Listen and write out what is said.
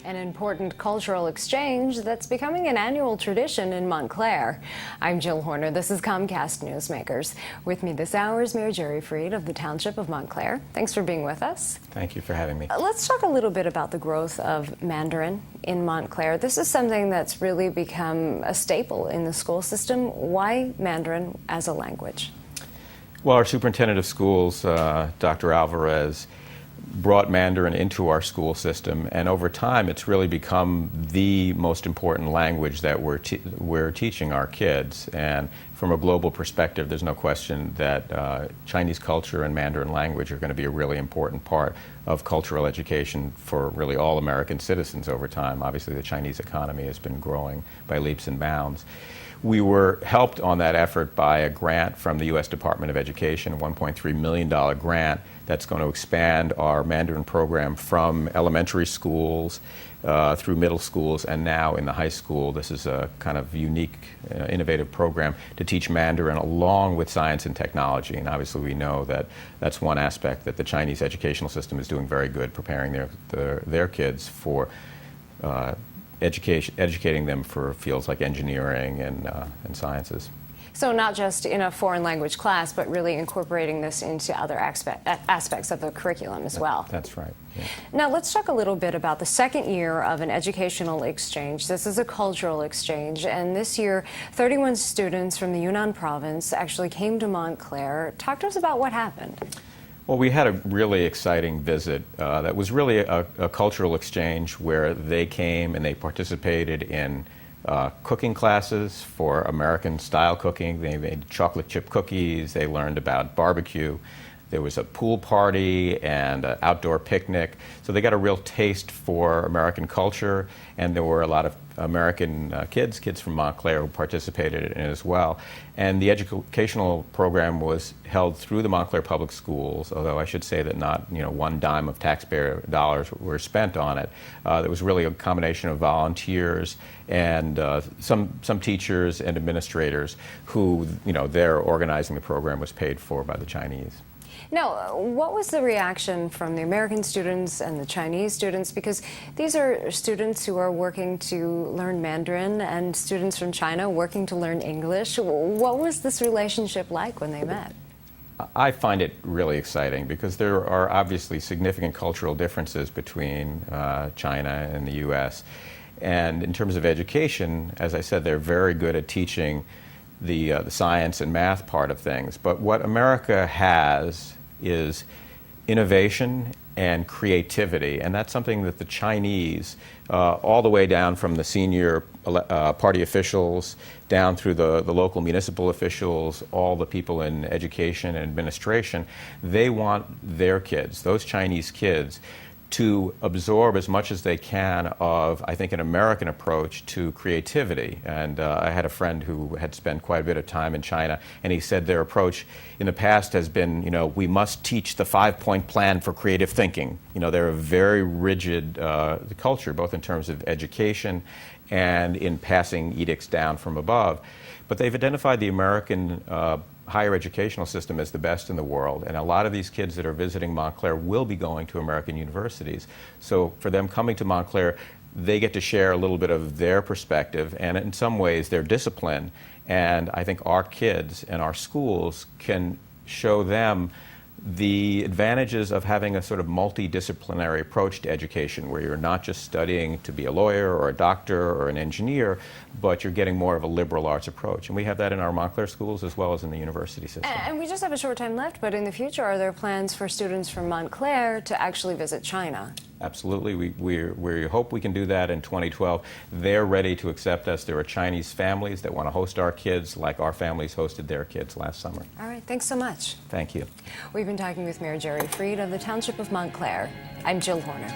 An important cultural exchange that's becoming an annual tradition in Montclair. I'm Jill Horner. This is Comcast Newsmakers. With me this hour is Mayor Jerry Freed of the Township of Montclair. Thanks for being with us. Thank you for having me. Let's talk a little bit about the growth of Mandarin in Montclair. This is something that's really become a staple in the school system. Why Mandarin as a language? Well, our superintendent of schools, Dr. Alvarez, brought Mandarin into our school system, and over time it's really become the most important language that we're teaching our kids. And from a global perspective, there's no question that Chinese culture and Mandarin language are going to be a really important part of cultural education for really all American citizens over time. Obviously, the Chinese economy has been growing by leaps and bounds. We were helped on that effort by a grant from the U.S. Department of Education, a $1.3 million grant that's going to expand our Mandarin program from elementary schools through middle schools and now in the high school. This is a kind of unique, innovative program to teach Mandarin along with science and technology. And obviously we know that that's one aspect that the Chinese educational system is doing very good, preparing their kids for educating them for fields like engineering and sciences. So not just in a foreign language class, but really incorporating this into other aspects of the curriculum as well. That's right. Yeah. Now let's talk a little bit about the second year of an educational exchange. This is a cultural exchange, and this year 31 students from the Yunnan province actually came to Montclair. Talk to us about what happened. Well, we had a really exciting visit that was really a cultural exchange where they came and they participated in cooking classes for American-style cooking. They made chocolate chip cookies. They learned about barbecue. There was a pool party and an outdoor picnic. So they got a real taste for American culture, and there were a lot of American kids from Montclair who participated in it as well. And the educational program was held through the Montclair Public Schools, although I should say that not one dime of taxpayer dollars were spent on it. There was really a combination of volunteers and some teachers and administrators who, their organizing the program was paid for by the Chinese. Now, what was the reaction from the American students and the Chinese students? Because these are students who are working to learn Mandarin and students from China working to learn English. What was this relationship like when they met? I find it really exciting because there are obviously significant cultural differences between China and the U.S. And in terms of education, as I said, they're very good at teaching the science and math part of things. But what America has is innovation and creativity, and that's something that the Chinese, all the way down from the senior party officials, down through the local municipal officials, all the people in education and administration, they want their kids, those Chinese kids, to absorb as much as they can of, I think, an American approach to creativity. And I had a friend who had spent quite a bit of time in China, and he said their approach in the past has been, we must teach the 5-point plan for creative thinking. They're a very rigid culture, both in terms of education and in passing edicts down from above. But they've identified the American higher educational system as the best in the world, and a lot of these kids that are visiting Montclair will be going to American universities. So for them coming to Montclair, they get to share a little bit of their perspective and in some ways their discipline, and I think our kids and our schools can show them the advantages of having a sort of multidisciplinary approach to education, where you're not just studying to be a lawyer or a doctor or an engineer, but you're getting more of a liberal arts approach. And we have that in our Montclair schools as well as in the university system. And we just have a short time left, but in the future, are there plans for students from Montclair to actually visit China? Absolutely. We hope we can do that in 2012. They're ready to accept us. There are Chinese families that want to host our kids like our families hosted their kids last summer. All right. Thanks so much. Thank you. We've been talking with Mayor Jerry Freed of the Township of Montclair. I'm Jill Horner.